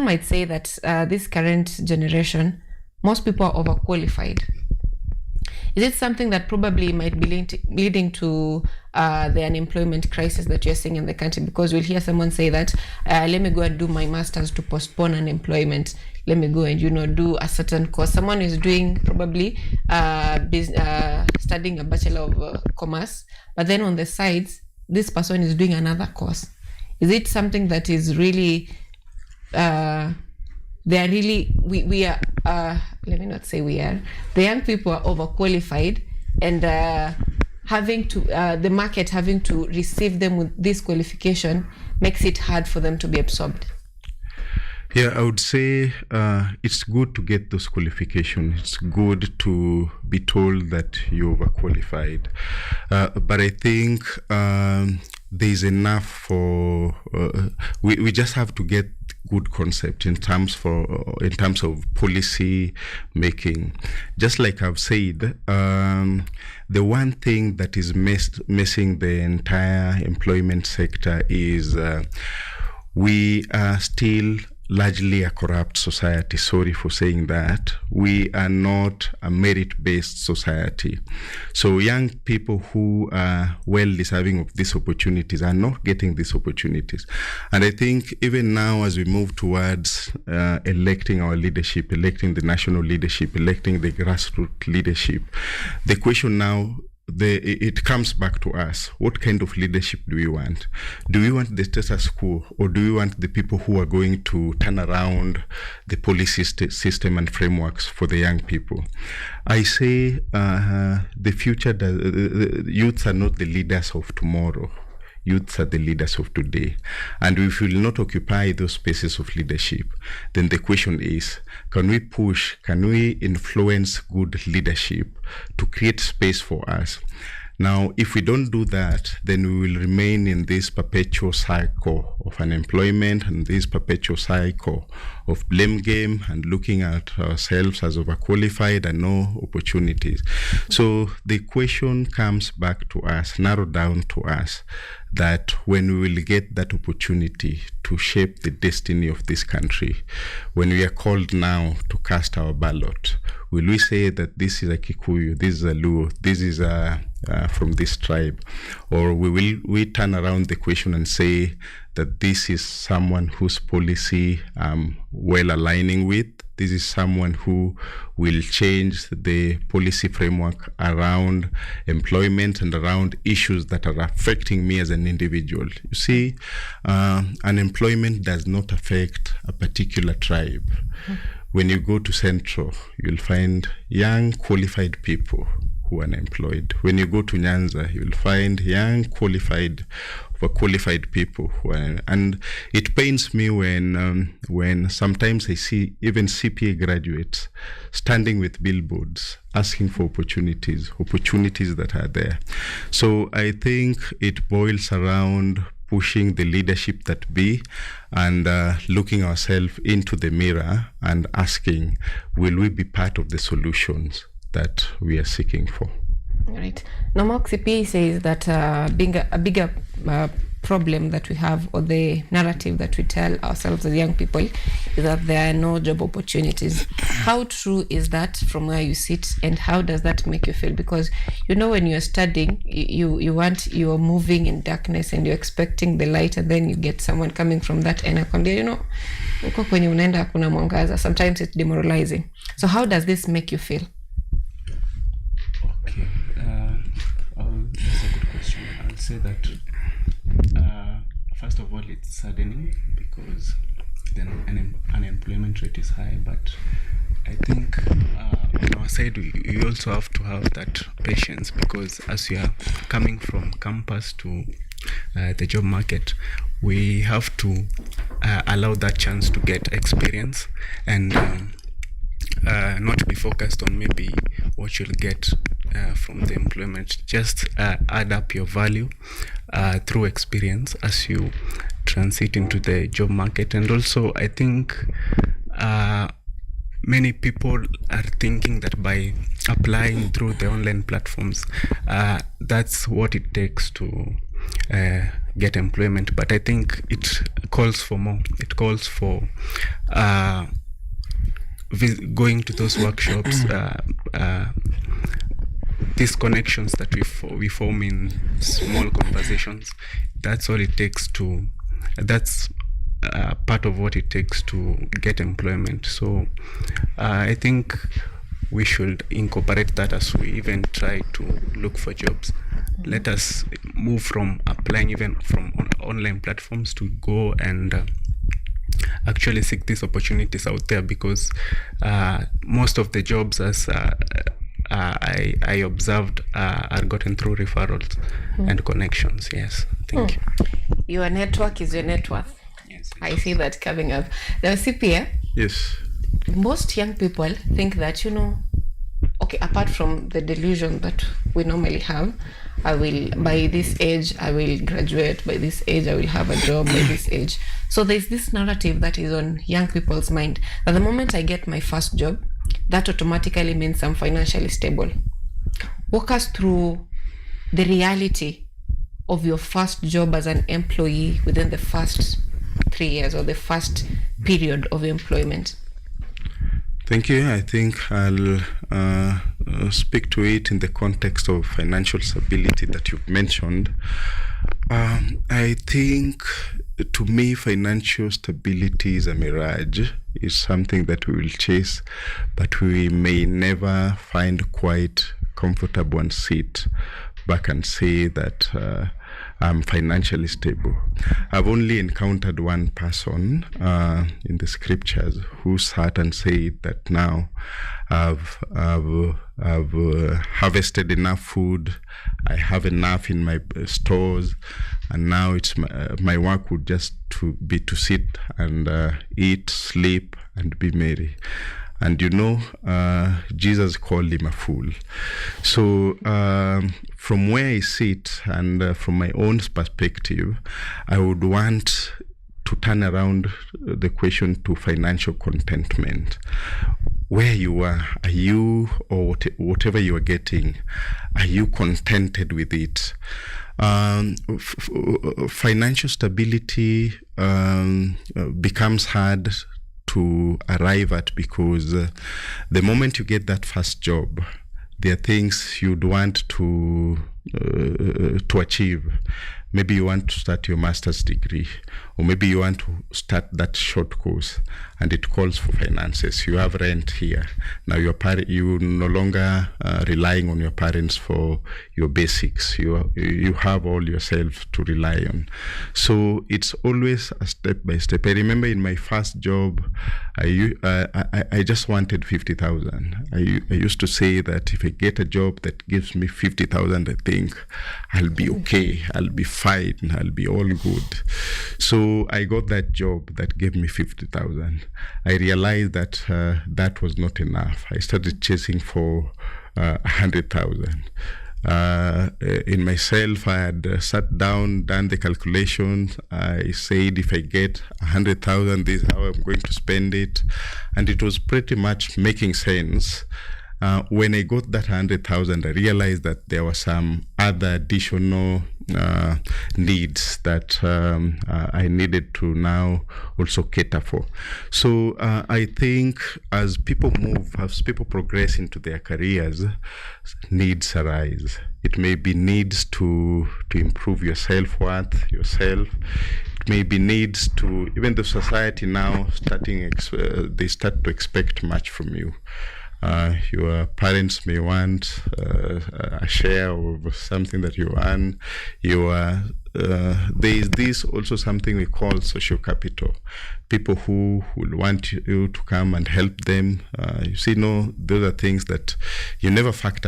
someone might say that this current generation, most people are overqualified. Is it something that probably might be leading to the unemployment crisis that you're seeing in the country? Because we'll hear someone say that, let me go and do my master's to postpone unemployment. Let me go and, do a certain course. Someone is doing probably studying a Bachelor of Commerce, but then on the sides, this person is doing another course. Is it something that is really, we are, let me not say we are, the young people are overqualified, and the market having to receive them with this qualification makes it hard for them to be absorbed? Yeah, I would say it's good to get those qualifications. It's good to be told that you're overqualified. But I think there's enough for, we just have to get good concept in terms of policy making. Just like I've said, the one thing that is messing the entire employment sector is we are still largely a corrupt society. Sorry for saying that. We are not a merit-based society. So young people who are well deserving of these opportunities are not getting these opportunities. And I think even now, as we move towards electing our leadership, electing the national leadership, electing the grassroots leadership, the question now, it comes back to us. What kind of leadership do we want? Do we want the status quo, or do we want the people who are going to turn around the policy system and frameworks for the young people? I say the future, the youths are not the leaders of tomorrow. Youths are the leaders of today. And if we will not occupy those spaces of leadership, then the question is, can we influence good leadership to create space for us? Now, if we don't do that, then we will remain in this perpetual cycle of unemployment and this perpetual cycle of blame game and looking at ourselves as overqualified and no opportunities. So the question comes back to us, narrowed down to us, that when we will get that opportunity to shape the destiny of this country, when we are called now to cast our ballot, will we say that this is a Kikuyu, this is a Luo, this is from this tribe? Or will we turn around the question and say that this is someone whose policy well aligning with, this is someone who will change the policy framework around employment and around issues that are affecting me as an individual? You see, unemployment does not affect a particular tribe. Mm-hmm. When you go to Central, you'll find young, qualified people who are unemployed. When you go to Nyanza, you'll find young, qualified people who are, and it pains me when sometimes I see even CPA graduates standing with billboards asking for opportunities that are there. So I think it boils around pushing the leadership that be and looking ourselves into the mirror and asking, will we be part of the solutions that we are seeking for? Right. Nomok CPA says that being a bigger problem that we have, or the narrative that we tell ourselves as young people, is that there are no job opportunities. How true is that from where you sit, and how does that make you feel? Because when you're studying, you're moving in darkness and you're expecting the light, and then you get someone coming from that end akwambia, uko kwenye unaenda hakuna mwangaza. Sometimes it's demoralizing. So how does this make you feel? Okay, that's a good question. I'll say that first of all, it's saddening because the unemployment rate is high, but I think on our side we also have to have that patience, because as we are coming from campus to the job market, we have to allow that chance to get experience and not be focused on maybe what you'll get from the employment. Just add up your value through experience as you transit into the job market. And also, I think many people are thinking that by applying through the online platforms, that's what it takes to get employment. But I think it calls for more. It calls for going to those workshops, these connections that we form in small conversations. That's all it takes to. That's part of what it takes to get employment. So I think we should incorporate that as we even try to look for jobs. Let us move from applying even from online platforms to go and actually seek these opportunities out there, because most of the jobs, as I observed, are gotten through referrals and connections. Yes, thank you. Your network is your net worth. Yes, I see that coming up. Now, CPA, Yes. most young people think that, okay, apart from the delusion that we normally have, by this age, I will graduate, by this age, I will have a job, by this age. So there's this narrative that is on young people's mind, that the moment I get my first job, that automatically means I'm financially stable. Walk us through the reality of your first job as an employee within the first 3 years or the first period of employment. Thank you. I think I'll speak to it in the context of financial stability that you've mentioned. I think, to me, financial stability is a mirage. It's something that we will chase, but we may never find quite comfortable and sit back and say that I'm financially stable. I've only encountered one person in the scriptures who sat and said that now I've harvested enough food, I have enough in my stores, and now it's my work would just be to sit and eat, sleep, and be merry. And Jesus called him a fool. So from where I sit and from my own perspective, I would want to turn around the question to financial contentment. Where you are you, or whatever you are getting, are you contented with it? Financial stability becomes hard to arrive at, because the moment you get that first job, there are things you'd want to achieve. Maybe you want to start your master's degree, or maybe you want to start that short course, and it calls for finances. You have rent here. Now you're no longer relying on your parents for your basics. You have all yourself to rely on. So it's always a step by step. I remember in my first job, I just wanted 50,000. I used to say that if I get a job that gives me 50,000, I think I'll be okay. I'll be fine. I'll be all good. So I got that job that gave me 50,000. I realized that that was not enough. I started chasing for 100,000. In myself, I had sat down, done the calculations. I said, if I get 100,000, this is how I'm going to spend it. And it was pretty much making sense. When I got that 100,000, I realized that there were some other additional needs that I needed to now also cater for. So I think as people progress into their careers, needs arise. It may be needs to improve your self-worth, yourself. It may be needs to, even the society now they start to expect much from you. Your parents may want a share of something that you earn. There is this also something we call social capital. People who will want you to come and help them. Those are things that you never factor